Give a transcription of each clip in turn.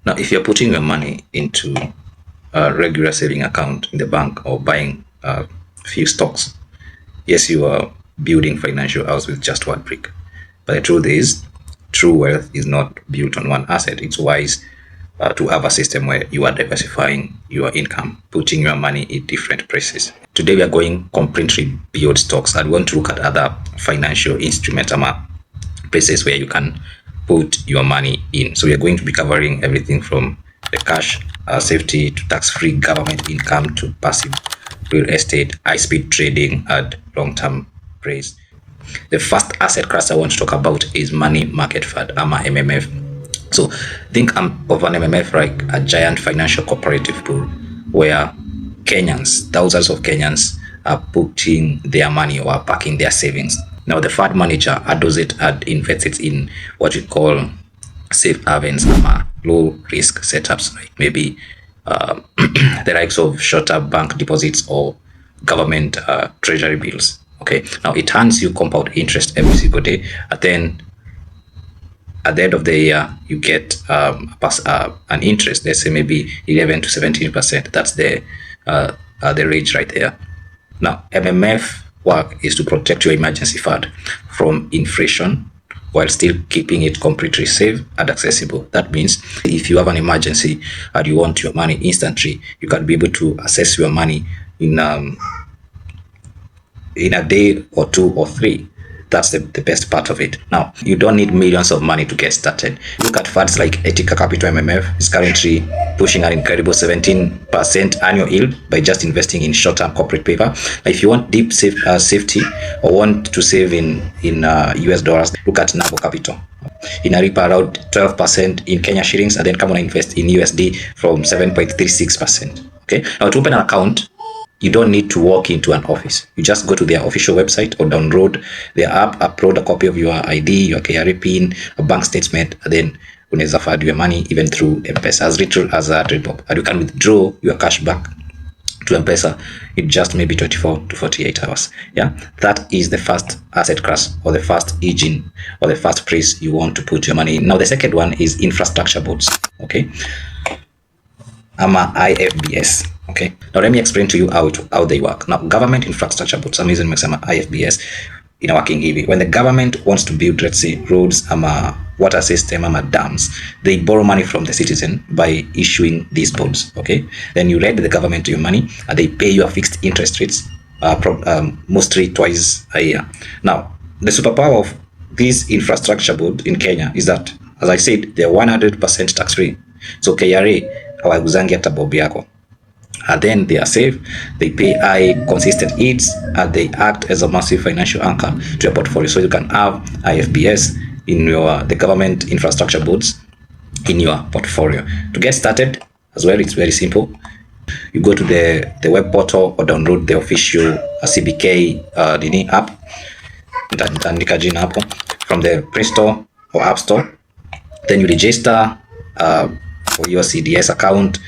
Now, if you're putting your money into a regular saving account in the bank or buying a few stocks, yes, you are building financial house with just one brick. But the truth is, true wealth is not built on one asset. It's wise to have a system where you are diversifying your income, putting your money in different places. Today, we are going completely beyond stocks and we want to look at other financial instruments, places where you can put your money in. So we are going to be covering everything from the cash safety to tax-free government income to passive real estate, high-speed trading, and long-term plays. The first asset class I want to talk about is money market fund, MMF. So think of an MMF like a giant financial cooperative pool where Kenyans, thousands of Kenyans, are putting their money or are parking their savings. Now the fund manager handles it and invests it in what we call safe havens, low risk setups, like maybe the likes of short-term bank deposits or government treasury bills. Okay, now it earns you compound interest every single day, and then at the end of the year you get an interest, let's say maybe 11 to 17%. That's the range right there. Now MMF work is to protect your emergency fund from inflation while still keeping it completely safe and accessible. That means if you have an emergency and you want your money instantly, you can be able to access your money in a day or 2 or 3. That's the best part of it. Now, you don't need millions of money to get started. Look at funds like Ethica Capital MMF is currently pushing an incredible 17% annual yield by just investing in short-term corporate paper. If you want deep safety or want to save in US dollars, look at Nabo Capital. In a reap around 12% in Kenya shillings, and then come on and invest in USD from 7.36%. Okay. Now, to open an account, you don't need to walk into an office. You just go to their official website or download their app, upload a copy of your ID, your KRA PIN, a bank statement, and then unaweza fund your money even through M-Pesa as little as a $1. And you can withdraw your cash back to M-Pesa in just maybe 24 to 48 hours. Yeah, that is the first asset class or the first engine or the first place you want to put your money in. Now the second one is infrastructure boards. Okay, IFBS. Okay, now let me explain to you how they work. Now, government infrastructure boards, some reason makes IFBS in working heavy. When the government wants to build, let's say, roads, water system, dams, they borrow money from the citizen by issuing these bonds. Okay, then you lend the government your money and they pay you a fixed interest rates, mostly twice a year. Now, the superpower of this infrastructure board in Kenya is that, as I said, they're 100% tax free. So KRA hawaguzangi hata bobi yako. And then they are safe, they pay high consistent yields, and they act as a massive financial anchor to your portfolio. So you can have IFBS in the government infrastructure boards in your portfolio. To get started as well, it's very simple. You go to the web portal or download the official CBK app from the Play Store or App Store. Then you register for your CDS account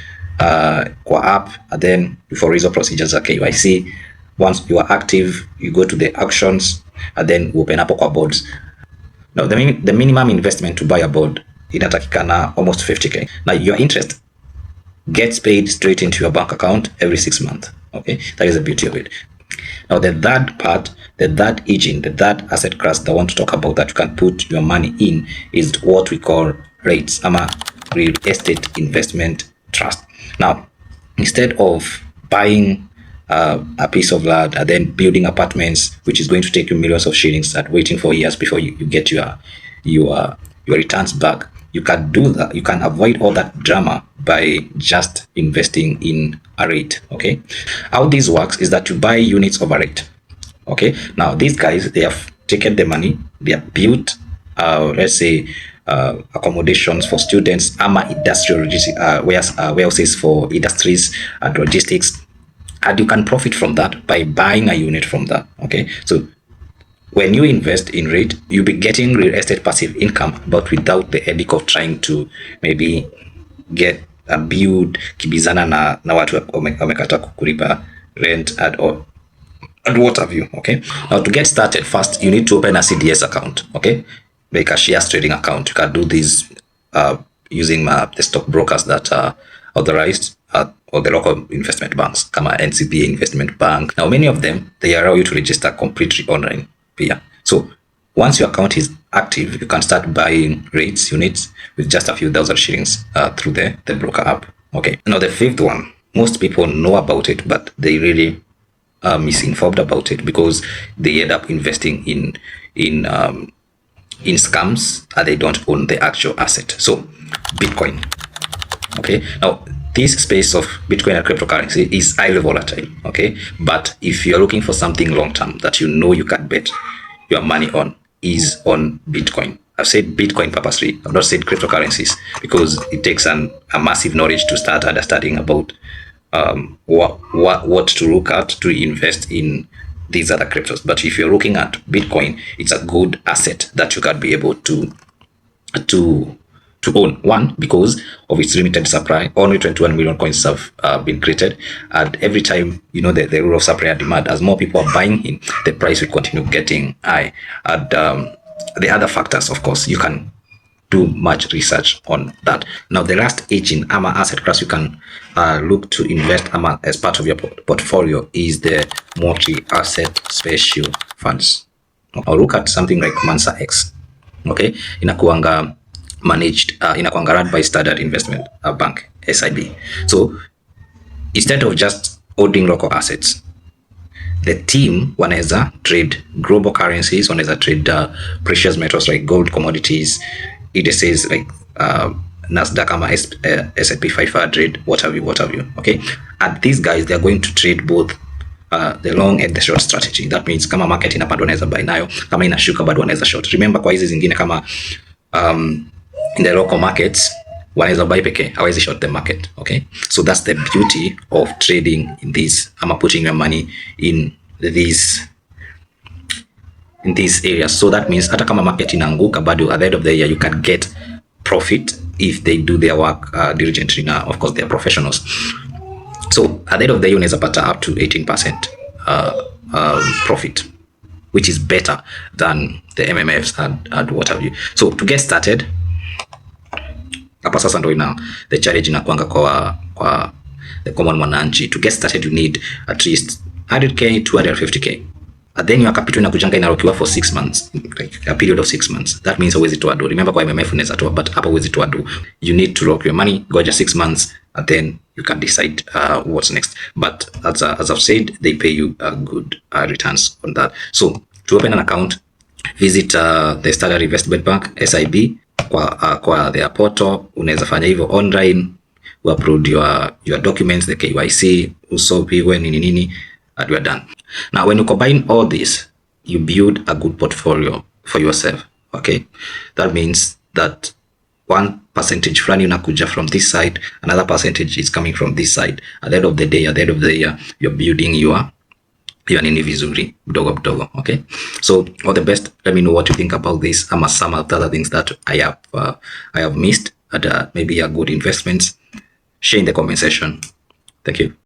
kwa app, and then for reason procedures za KYC. Once you are active, you go to the actions and then open up kwa boards. Now the minimum investment to buy a board inatakikana almost 50k. Now your interest gets paid straight into your bank account every 6 months. Okay, that is the beauty of it. Now the third part, the third engine, the third asset class that I want to talk about that you can put your money in is what we call REITs, real estate investment trust. Now, instead of buying a piece of land and then building apartments, which is going to take you millions of shillings, and waiting for years before you get your returns back, you can do that. You can avoid all that drama by just investing in a REIT. Okay, how this works is that you buy units of a REIT. Okay, now these guys, they have taken the money, they have built, let's say, accommodations for students, industrial warehouses for industries and logistics, and you can profit from that by buying a unit from that. Okay, so when you invest in REIT, you'll be getting real estate passive income, but without the headache of trying to maybe get a build kibizana na watu wamekata kulipa rent and what have you. Okay, now to get started, first you need to open a CDS account. Okay, like a shares trading account. You can do this using the stock brokers that are authorized or the local investment banks, kama NCBA Investment Bank. Now, many of them, they allow you to register completely online here. So once your account is active, you can start buying rates, units with just a few thousand shillings through the broker app. Okay. Now, the fifth one, most people know about it, but they really are misinformed about it because they end up investing in scams and they don't own the actual asset. So Bitcoin. Okay. Now, this space of Bitcoin and cryptocurrency is highly volatile. Okay. But if you're looking for something long term that you know you can bet your money on, is on Bitcoin. I've said Bitcoin purposely. I've not said cryptocurrencies because it takes a massive knowledge to start understanding about what to look at to invest in these other cryptos. But if you're looking at Bitcoin, it's a good asset that you can be able to own. One, because of its limited supply. Only 21 million coins have been created, and every time, you know, the rule of supply and demand, as more people are buying in, the price will continue getting high. And the other factors, of course, you can do much research on that. Now, the last aging AMA asset class you can look to invest AMA as part of your portfolio is the multi-asset special funds. Or look at something like Mansa X. Okay, inakuanga managed, inakuanga run by Standard Investment Bank, SIB. So instead of just holding local assets, the team wanaweza trade global currencies, wanaweza trade precious metals like gold, commodities, indices like Nasdaq, S&P 500, what have you. Okay, and these guys, they are going to trade both the long and the short strategy. That means kama market inapanda wanaweza buy nayo, kama inashuka bado wanaweza short. Remember, kwa hizi zingine kama in the local markets, wanaweza buy peke, hawezi short the market. Okay, so that's the beauty of trading in this, ama putting your money in these areas. So that means hata kama market inaanguka bado at the end of the year you can get profit if they do their work diligently. Now, of course, they are professionals. So at the end of the year unaweza pata up to 18% profit, which is better than the MMFs and what have you. So to get started, hapa sasa ndo ina the challenge inakuanga kwa the common mwananchi. To get started, you need at least 100k, 250k. And then your capital inakujanga inarokiwa for 6 months, like a period of 6 months. That means huwezi toa do. Remember, kwa MMF unaweza toa, but hapa huwezi toa do. You need to lock your money, goja 6 months, and then you can decide what's next. But as I've said, they pay you good returns on that. So to open an account, visit the Standard Investment Bank, SIB, kwa their portal. Unaweza fanya hivyo online, upload your documents, the KYC, usopiwe nini, and you're done. Now, when you combine all this, you build a good portfolio for yourself. Okay, that means that 1% fulani unakuja from this side, another percentage is coming from this side. At the end of the day, at the end of the year, you're building your nini vizuri mdogo. Okay, so all the best. Let me know what you think about this. Some of the other things that I have missed, and maybe are good investments. Share in the comment section. Thank you.